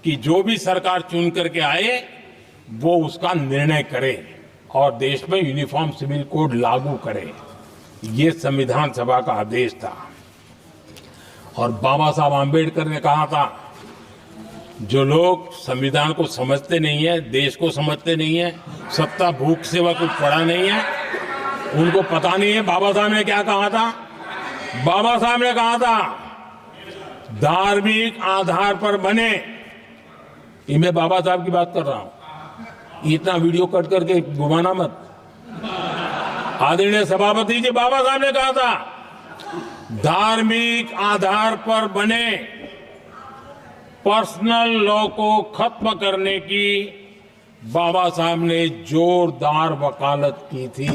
कि जो भी सरकार चुन करके आए वो उसका निर्णय करे और देश में यूनिफॉर्म सिविल कोड लागू करे। ये संविधान सभा का आदेश था। और बाबा साहब आम्बेडकर ने कहा था, जो लोग संविधान को समझते नहीं है, देश को समझते नहीं है, सत्ता भूख सेवा कुछ पड़ा नहीं है, उनको पता नहीं है बाबा साहब ने क्या कहा था। बाबा साहब ने कहा था, धार्मिक आधार पर बने। ये मैं बाबा साहब की बात कर रहा हूं, इतना वीडियो कट करके घुमाना मत। आदरणीय सभापति जी, बाबा साहब ने कहा था, धार्मिक आधार पर बने पर्सनल लॉ को खत्म करने की बाबा साहब ने जोरदार वकालत की थी।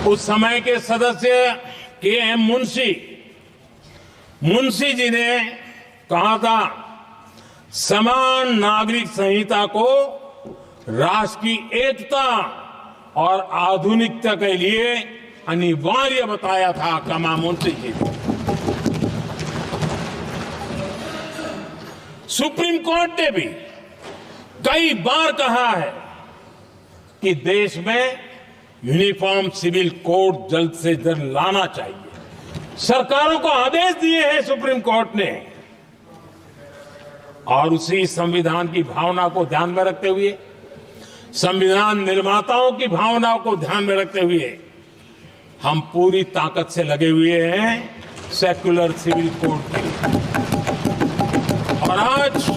उस समय के सदस्य के.एम. मुंशी जी ने कहा था, समान नागरिक संहिता को राष्ट्र की एकता और आधुनिकता के लिए अनिवार्य बताया था। कमा मुंशी जी ने। सुप्रीम कोर्ट ने भी कई बार कहा है कि देश में यूनिफॉर्म सिविल कोड जल्द से जल्द लाना चाहिए। सरकारों को आदेश दिए हैं सुप्रीम कोर्ट ने। और उसी संविधान की भावना को ध्यान में रखते हुए, संविधान निर्माताओं की भावनाओं को ध्यान में रखते हुए हम पूरी ताकत से लगे हुए हैं सेक्युलर सिविल कोड के लिए। और आज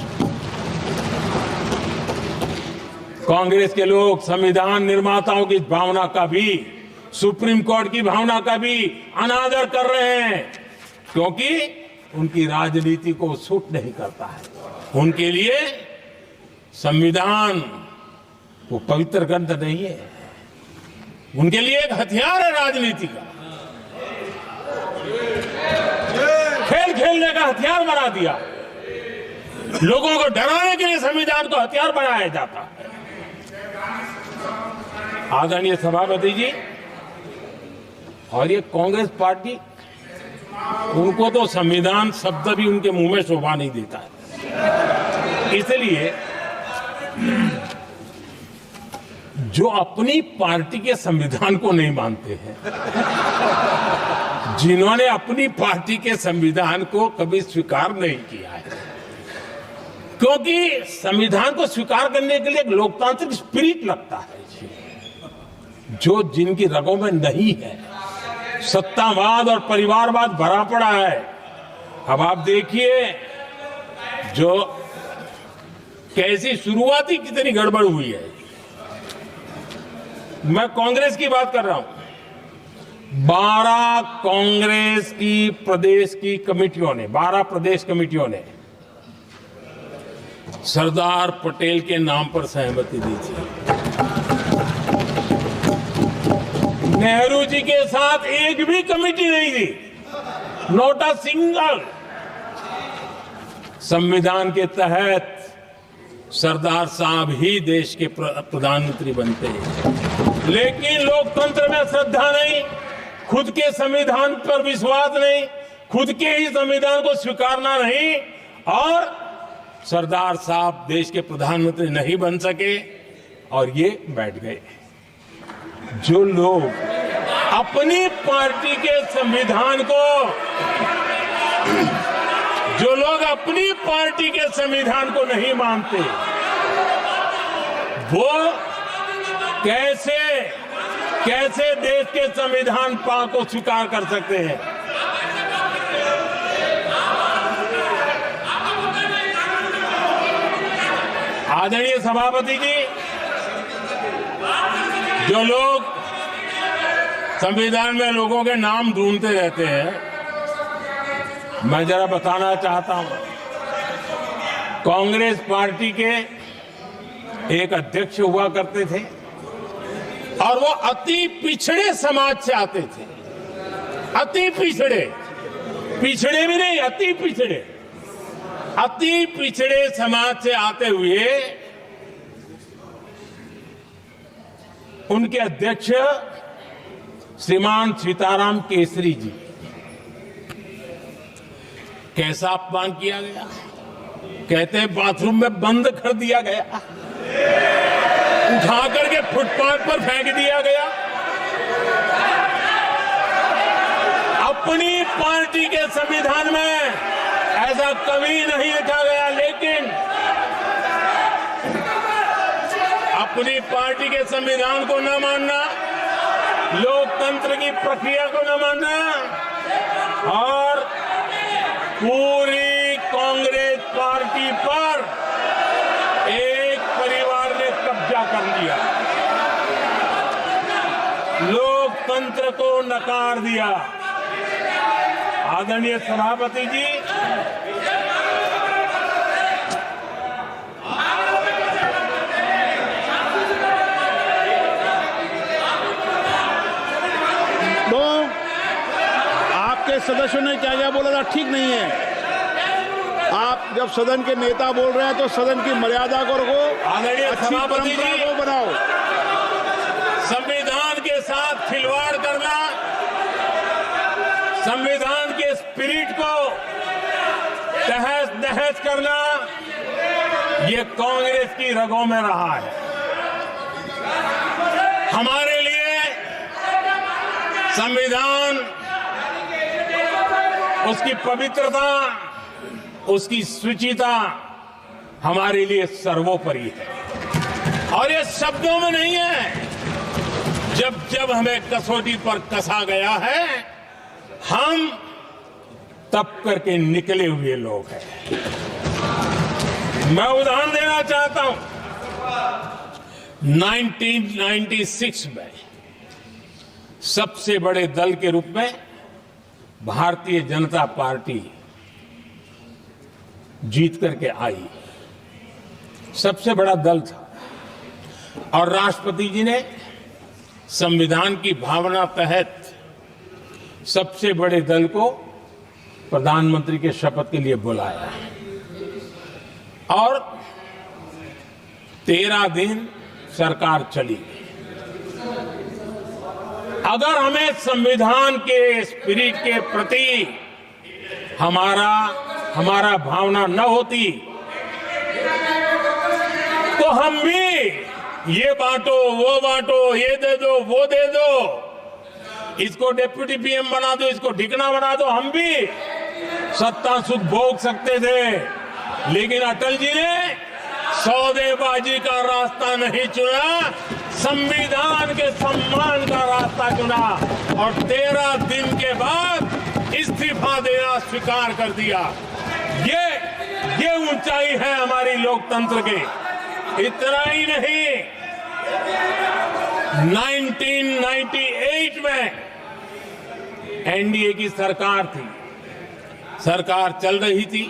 कांग्रेस के लोग संविधान निर्माताओं की भावना का भी, सुप्रीम कोर्ट की भावना का भी अनादर कर रहे हैं, क्योंकि उनकी राजनीति को सूट नहीं करता है। उनके लिए संविधान वो पवित्र ग्रंथ नहीं है, उनके लिए एक हथियार है राजनीति का। खेल खेलने का हथियार बना दिया। लोगों को डराने के लिए संविधान को हथियार बनाया जाता है। आदरणीय सभापति जी, और ये कांग्रेस पार्टी, उनको तो संविधान शब्द भी उनके मुंह में शोभा नहीं देता है। इसलिए जो अपनी पार्टी के संविधान को नहीं मानते हैं, जिन्होंने अपनी पार्टी के संविधान को कभी स्वीकार नहीं किया है, क्योंकि संविधान को स्वीकार करने के लिए एक लोकतांत्रिक स्पिरिट लगता है, जो जिनकी रगों में नहीं है। सत्तावाद और परिवारवाद भरा पड़ा है। अब आप देखिए जो कैसी शुरुआती कितनी गड़बड़ हुई है। मैं कांग्रेस की बात कर रहा हूं। 12 कांग्रेस की प्रदेश की कमेटियों ने, 12 प्रदेश कमेटियों ने सरदार पटेल के नाम पर सहमति दी थी। नेहरू जी के साथ एक भी कमेटी नहीं थी, नॉट अ सिंगल। संविधान के तहत सरदार साहब ही देश के प्रधानमंत्री बनते हैं, लेकिन लोकतंत्र में श्रद्धा नहीं, खुद के संविधान पर विश्वास नहीं, खुद के ही संविधान को स्वीकारना नहीं, और सरदार साहब देश के प्रधानमंत्री नहीं बन सके और ये बैठ गए। जो लोग अपनी पार्टी के संविधान को, जो लोग अपनी पार्टी के संविधान को नहीं मानते, वो कैसे देश के संविधान को स्वीकार कर सकते हैं। आदरणीय सभापति जी, जो लोग संविधान में लोगों के नाम ढूंढते रहते हैं, मैं जरा बताना चाहता हूं। कांग्रेस पार्टी के एक अध्यक्ष हुआ करते थे और वो अति पिछड़े समाज से आते थे। अति पिछड़े, पिछड़े भी नहीं, अति पिछड़े, अति पिछड़े समाज से आते हुए उनके अध्यक्ष श्रीमान सीताराम केसरी जी, कैसा अपमान किया गया। कहते हैं बाथरूम में बंद कर दिया गया, उठा करके फुटपाथ पर फेंक दिया गया। अपनी पार्टी के संविधान में ऐसा कभी नहीं लिखा गया, लेकिन अपनी पार्टी के संविधान को न मानना, लोकतंत्र की प्रक्रिया को न मानना और पूरी कांग्रेस पार्टी पर एक परिवार ने कब्जा कर लिया, लोकतंत्र को नकार दिया। आदरणीय सभापति जी, तो आपके सदस्यों ने क्या क्या बोला था ठीक नहीं है। आप जब सदन के नेता बोल रहे हैं तो सदन की मर्यादा को रखो, आदरणीय अच्छी सभापति परंपरा जी, को बनाओ। संविधान के साथ खिलवाड़ करना, संविधान के स्पिरिट को तहस नहस करना, ये कांग्रेस की रगों में रहा है। हमारे लिए संविधान, उसकी पवित्रता, उसकी शुचिता हमारे लिए सर्वोपरि है। और ये शब्दों में नहीं है, जब जब हमें कसौटी पर कसा गया है, हम तप करके निकले हुए लोग हैं। मैं उदाहरण देना चाहता हूं। 1996 में सबसे बड़े दल के रूप में भारतीय जनता पार्टी जीत करके आई, सबसे बड़ा दल था। और राष्ट्रपति जी ने संविधान की भावना तहत सबसे बड़े दल को प्रधानमंत्री के शपथ के लिए बुलाया और 13 दिन सरकार चली। अगर हमें संविधान के स्पिरिट के प्रति हमारा भावना न होती तो हम भी ये बांटो, वो बांटो, ये दे दो, वो दे दो, इसको डिप्टी पीएम बना दो, इसको ढिकना बना दो, हम भी सत्ता सुख भोग सकते थे। लेकिन अटल जी ने सौदेबाजी का रास्ता नहीं चुना, संविधान के सम्मान का रास्ता चुना और 13 दिन के बाद इस्तीफा देना स्वीकार कर दिया। ये ऊंचाई है हमारी लोकतंत्र की। इतना ही नहीं, 1998 में एनडीए की सरकार थी, सरकार चल रही थी।